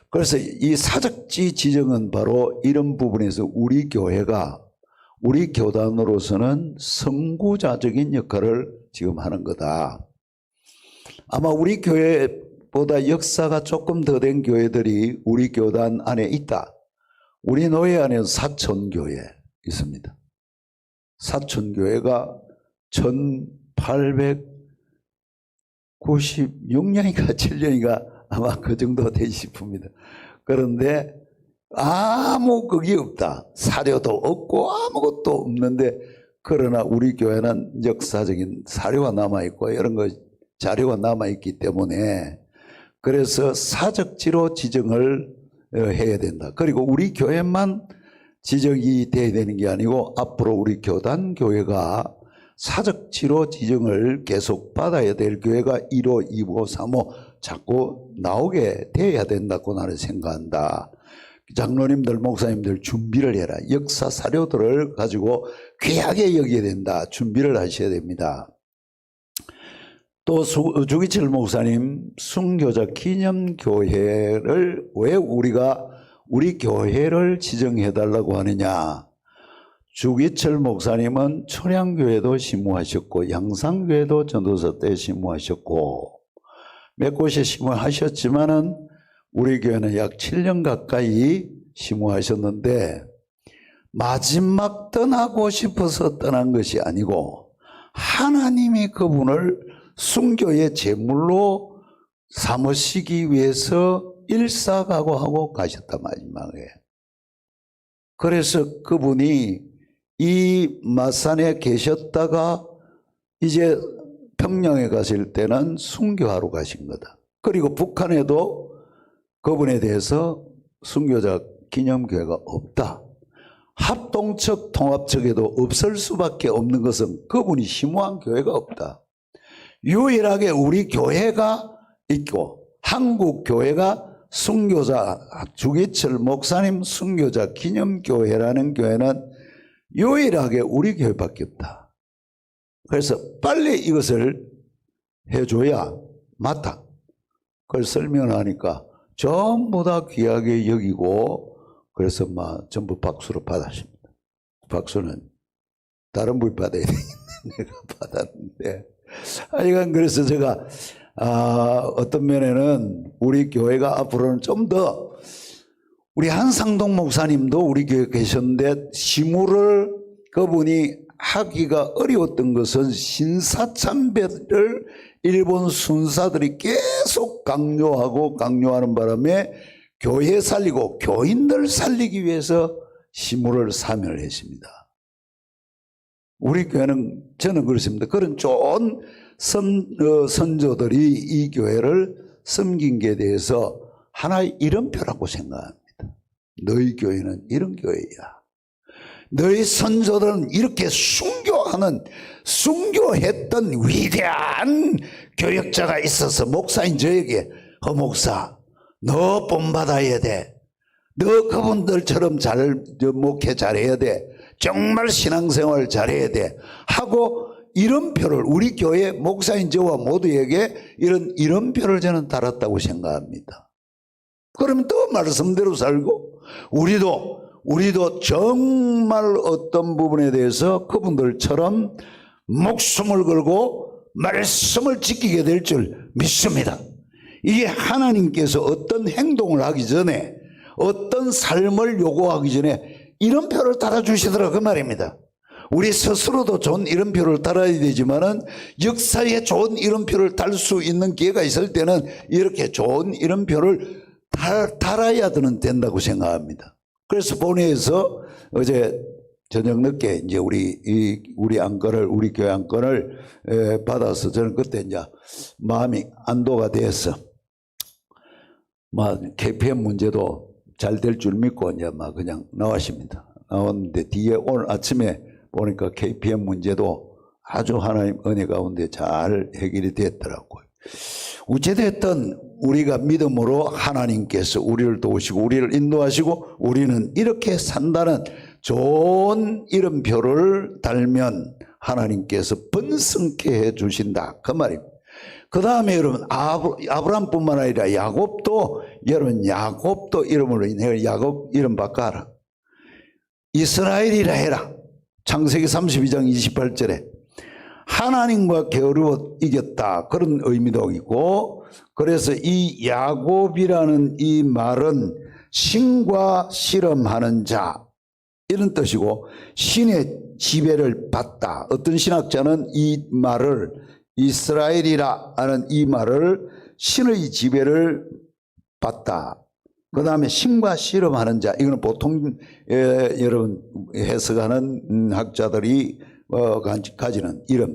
그래서 이 사적지 지정은 바로 이런 부분에서 우리 교회가 우리 교단으로서는 선구자적인 역할을 지금 하는 거다. 아마 우리 교회보다 역사가 조금 더 된 교회들이 우리 교단 안에 있다. 우리 노예 안에는 사천교회 있습니다. 사천교회가 1896년인가 7년인가 아마 그 정도 되지 싶습니다. 그런데 아무 그게 없다. 사료도 없고 아무것도 없는데 그러나 우리 교회는 역사적인 사료가 남아있고 이런 거 자료가 남아있기 때문에 그래서 사적지로 지정을 해야 된다. 그리고 우리 교회만 지정이 돼야 되는 게 아니고 앞으로 우리 교단 교회가 사적지로 지정을 계속 받아야 될 교회가 1호, 2호, 3호 자꾸 나오게 돼야 된다고 나는 생각한다. 장로님들, 목사님들 준비를 해라. 역사 사료들을 가지고 귀하게 여겨야 된다. 준비를 하셔야 됩니다. 또 주기철 목사님 순교자 기념교회를 왜 우리가 우리 교회를 지정해달라고 하느냐. 주기철 목사님은 천양교회도 심무하셨고 양산교회도 전도사 때 심무하셨고 몇 곳에 심무하셨지만은 우리 교회는 약 7년 가까이 심무하셨는데 마지막 떠나고 싶어서 떠난 것이 아니고 하나님이 그분을 순교의 제물로 삼으시기 위해서 일사각오하고 가셨다 마지막에. 그래서 그분이 이 마산에 계셨다가 이제 평양에 가실 때는 순교하러 가신 거다. 그리고 북한에도 그분에 대해서 순교자 기념교회가 없다. 합동측 통합측에도 없을 수밖에 없는 것은 그분이 심우한 교회가 없다. 유일하게 우리 교회가 있고 한국 교회가 순교자 주기철 목사님 순교자 기념교회라는 교회는 유일하게 우리 교회밖에 없다. 그래서 빨리 이것을 해줘야 맞다. 그걸 설명을 하니까 전부 다 귀하게 여기고 그래서 막 전부 박수로 받았습니다. 박수는 다른 분이 받아야 되겠네. 내가 받았는데 하여간 그래서 제가 어떤 면에는 우리 교회가 앞으로는 좀 더 우리 한상동 목사님도 우리 교회에 계셨는데 시무를 그분이 하기가 어려웠던 것은 신사참배를 일본 순사들이 계속 강요하는 바람에 교회 살리고 교인들 살리기 위해서 시무를 사명을 했습니다. 우리 교회는 저는 그렇습니다. 그런 좋은 선조들이 이 교회를 섬긴 게 대해서 하나의 이름표라고 생각합니다. 너희 교회는 이런 교회야. 너희 선조들은 이렇게 순교했던 위대한 교역자가 있어서 목사인 저에게 목사 너 본받아야 돼. 너 그분들처럼 목회 잘해야 돼. 정말 신앙생활 잘해야 돼. 하고 이름표를 우리 교회 목사인 저와 모두에게 이런 이름표를 저는 달았다고 생각합니다. 그러면 또 말씀대로 살고 우리도 정말 어떤 부분에 대해서 그분들처럼 목숨을 걸고 말씀을 지키게 될 줄 믿습니다. 이게 하나님께서 어떤 행동을 하기 전에 어떤 삶을 요구하기 전에 이름표를 달아주시더라 그 말입니다. 우리 스스로도 좋은 이름표를 달아야 되지만은 역사에 좋은 이름표를 달 수 있는 기회가 있을 때는 이렇게 좋은 이름표를 달아야 된다고 생각합니다. 그래서 본회에서 어제 저녁 늦게 이제 우리 교회 안건을 받아서 저는 그때 이제 마음이 안도가 돼서 KPM 문제도 잘 될 줄 믿고 이제 그냥 나왔습니다. 나왔는데 뒤에 오늘 아침에 보니까 KPM 문제도 아주 하나님 은혜 가운데 잘 해결이 됐더라고요. 어찌됐든 우리가 믿음으로 하나님께서 우리를 도우시고 우리를 인도하시고 우리는 이렇게 산다는 좋은 이름표를 달면 하나님께서 번성케 해 주신다 그 말입니다. 그 다음에 여러분 아브라함뿐만 아니라 야곱도 이름으로 인해 야곱 이름 바꿔라. 이스라엘이라 해라. 창세기 32장 28절에 하나님과 게으르워 이겼다 그런 의미도 있고 그래서 이 야곱이라는 이 말은 신과 실험하는 자 이런 뜻이고 신의 지배를 받다. 어떤 신학자는 이 말을 이스라엘이라 하는 이 말을 신의 지배를 받다. 그 다음에 신과 실험하는 자 이거는 보통 여러분 해석하는 학자들이 가지는 이름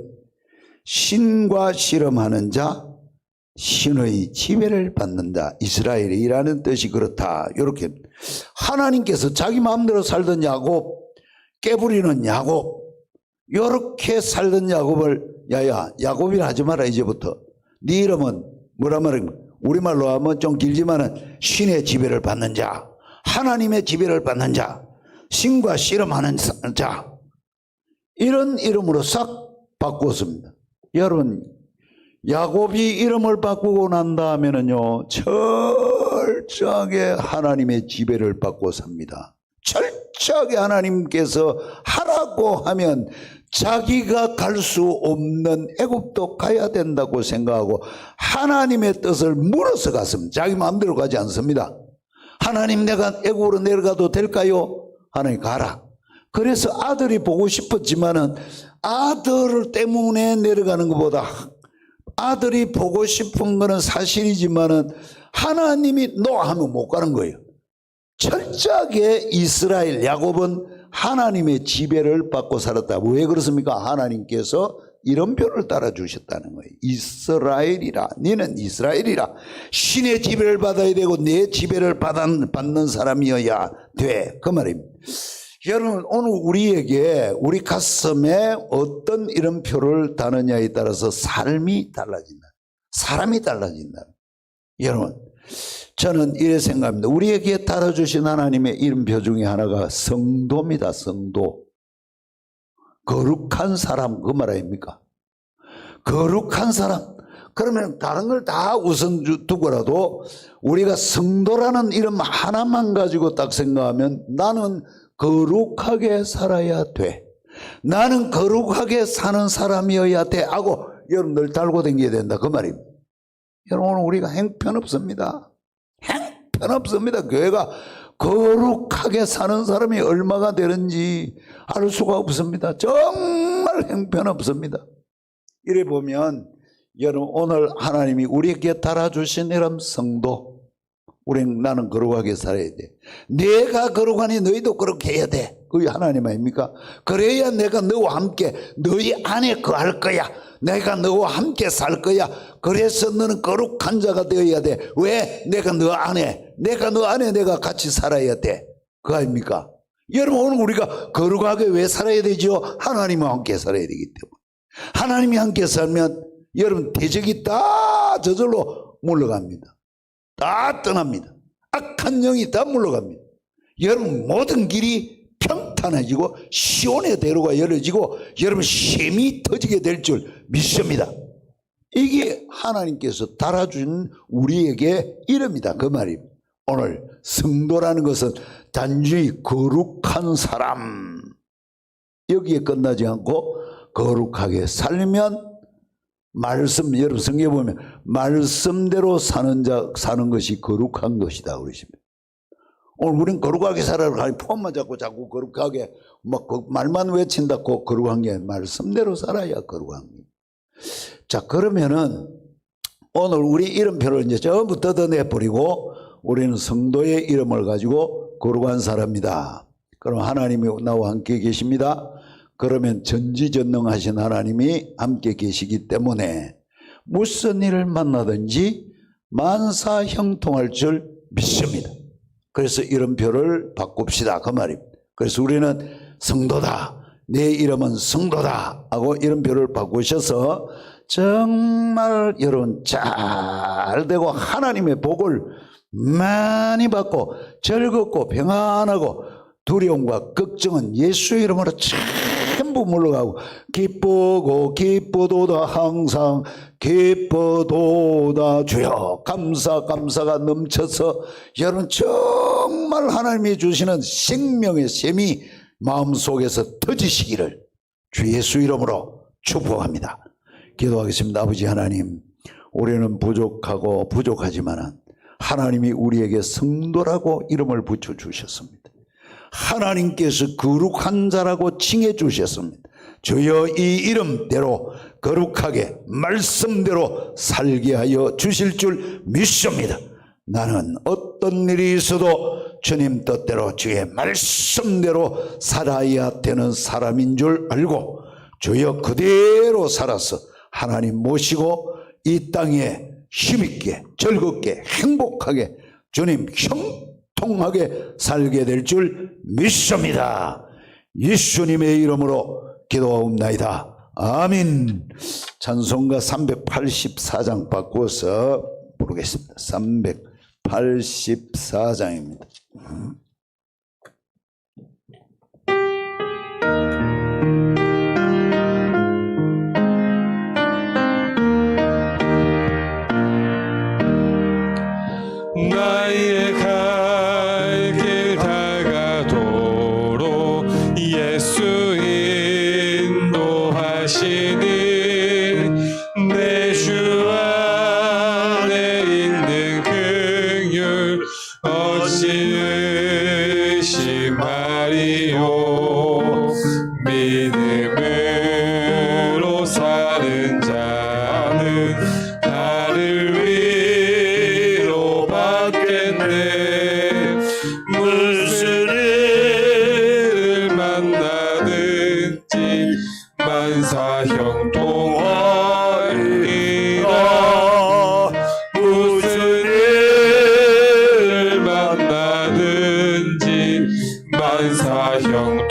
신과 실험하는 자 신의 지배를 받는 자 이스라엘이라는 뜻이 그렇다. 이렇게 하나님께서 자기 마음대로 살던 야곱 깨부리는 야곱 이렇게 살던 야곱을 야야 야곱이라 하지 마라 이제부터 네 이름은 뭐라 말하면 우리말로 하면 좀 길지만은 신의 지배를 받는 자 하나님의 지배를 받는 자 신과 실험하는 자 이런 이름으로 싹 바꾸었습니다. 여러분 야곱이 이름을 바꾸고 난 다음에는요 철저하게 하나님의 지배를 받고 삽니다. 철저하게 하나님께서 하라고 하면 자기가 갈 수 없는 애굽도 가야 된다고 생각하고 하나님의 뜻을 물어서 갔습니다. 자기 마음대로 가지 않습니다. 하나님 내가 애굽으로 내려가도 될까요? 하나님 가라. 그래서 아들이 보고 싶었지만은 아들 때문에 내려가는 것보다 아들이 보고 싶은 거는 사실이지만은 하나님이 하면 못 가는 거예요. 철저하게 이스라엘 야곱은 하나님의 지배를 받고 살았다. 왜 그렇습니까? 하나님께서 이름표를 따라주셨다는 거예요. 이스라엘이라 너는 이스라엘이라 신의 지배를 받아야 되고 내 지배를 받는 사람이어야 돼. 그 말입니다. 여러분 오늘 우리에게 우리 가슴에 어떤 이름표를 다느냐에 따라서 삶이 달라진다. 사람이 달라진다. 여러분 저는 이래 생각합니다. 우리에게 달아주신 하나님의 이름표 중에 하나가 성도입니다. 성도. 거룩한 사람 그 말 아닙니까? 거룩한 사람. 그러면 다른 걸 다 우선 두고라도 우리가 성도라는 이름 하나만 가지고 딱 생각하면 나는 거룩하게 살아야 돼. 나는 거룩하게 사는 사람이어야 돼 하고 여러분들 달고 다녀야 된다 그 말입니다. 여러분 오늘 우리가 형편없습니다. 형편없습니다. 교회가 거룩하게 사는 사람이 얼마가 되는지 알 수가 없습니다. 정말 형편없습니다. 이래 보면 여러분 오늘 하나님이 우리에게 달아주신 이름 성도, 나는 거룩하게 살아야 돼. 내가 거룩하니 너희도 그렇게 해야 돼. 그게 하나님 아닙니까? 그래야 내가 너와 함께 너희 안에 거할 거야. 내가 너와 함께 살 거야. 그래서 너는 거룩한 자가 되어야 돼. 왜? 내가 너 안에 내가 같이 살아야 돼. 그거 아닙니까? 여러분 오늘 우리가 거룩하게 왜 살아야 되죠? 하나님과 함께 살아야 되기 때문에. 하나님이 함께 살면 여러분 대적이 다 저절로 물러갑니다. 다 떠납니다. 악한 영이 다 물러갑니다. 여러분 모든 길이 평탄해지고 시온의 대로가 열어지고 여러분 셈이 터지게 될 줄 믿습니다. 이게 하나님께서 달아준 우리에게 이름이다 그 말입니다. 오늘 성도라는 것은 단순히 거룩한 사람 여기에 끝나지 않고 거룩하게 살면 말씀 여러분 성경에 보면 말씀대로 사는 것이 거룩한 것이다 그러십니다. 오늘 우리는 거룩하게 살아라 하니 폼만 잡고 자꾸 거룩하게 막 말만 외친다고 거룩한 게 말씀대로 살아야 거룩한 게. 자 그러면은 오늘 우리 이름표를 이제 전부 뜯어내 버리고 우리는 성도의 이름을 가지고 거룩한 사람이다. 그럼 하나님이 나와 함께 계십니다. 그러면 전지전능하신 하나님이 함께 계시기 때문에 무슨 일을 만나든지 만사형통할 줄 믿습니다. 그래서 이름표를 바꿉시다 그 말입니다. 그래서 우리는 성도다, 내 이름은 성도다 하고 이름표를 바꾸셔서 정말 여러분 잘 되고 하나님의 복을 많이 받고 즐겁고 평안하고 두려움과 걱정은 예수 이름으로 전부 물러가고 기쁘고 기쁘도다 항상 기쁘도다 주여 감사가 넘쳐서 여러분 정말 하나님이 주시는 생명의 샘이 마음속에서 터지시기를 주 예수 이름으로 축복합니다. 기도하겠습니다. 아버지 하나님 우리는 부족하고 부족하지만 하나님이 우리에게 성도라고 이름을 붙여주셨습니다. 하나님께서 거룩한 자라고 칭해 주셨습니다. 주여 이 이름대로 거룩하게 말씀대로 살게 하여 주실 줄 믿습니다. 나는 어떤 일이 있어도 주님 뜻대로 주의 말씀대로 살아야 되는 사람인 줄 알고 주여 그대로 살아서 하나님 모시고 이 땅에 힘있게 즐겁게 행복하게 주님 형통하게 살게 될 줄 믿습니다. 예수님의 이름으로 기도하옵나이다. 아멘. 찬송가 384장 바꿔서 부르겠습니다. 384장입니다. 나의 갈 길 다가도록 예수 인도하시니 내 주 안에 있는 긍휼 어찌 의심하리요. 믿음으로 사는 자는 나를 무슨 일을 만나든지 만사형통하리라. 무슨 일을 만나든지 만사형통하리라.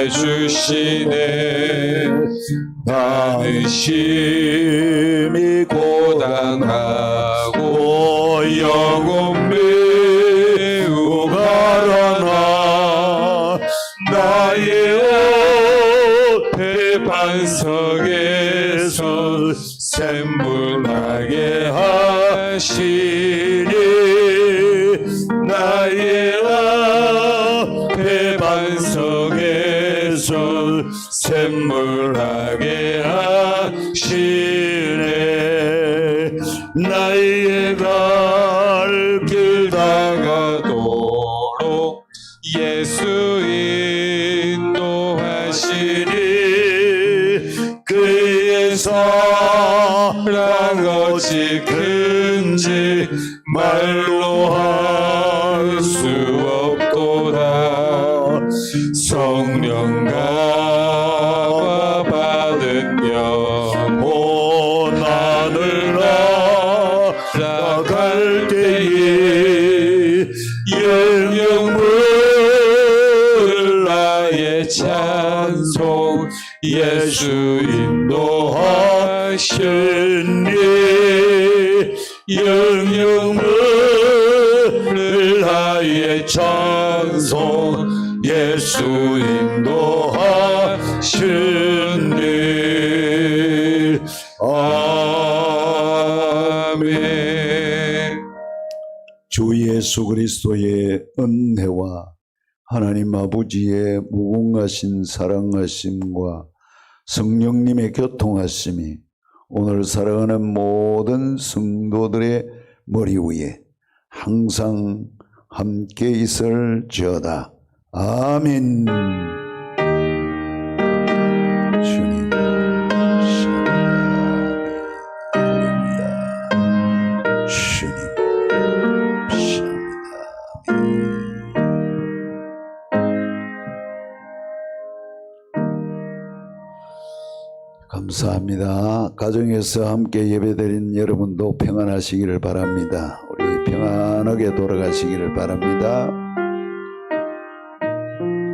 해주시네. 나는 심히 고단하고 영혼 매우 가라나 나의 옷 반석에서 샘물나게 하시니 나의 앞에 반석에서 샘물나게 하시네. 나의 갈 길 다가도록 예수 인도하시니 그의 사랑 어찌 큰지 말로 할 수 없도다. 성령과 받은 영혼 하늘 날아갈 때에 영영물 나의 찬송 예수 인도하시니 영영물 나의 찬송 예수 인도하시니 아멘. 주 예수 그리스도의 은혜와 하나님 아버지의 무궁하신 사랑하심과 성령님의 교통하심이 오늘 살아가는 모든 성도들의 머리 위에 항상 함께 있을지어다. 아멘. 주님 할렐루야. 주님 감사합니다. 가정에서 함께 예배드린 여러분도 평안하시기를 바랍니다. 우리 평안하게 돌아가시기를 바랍니다.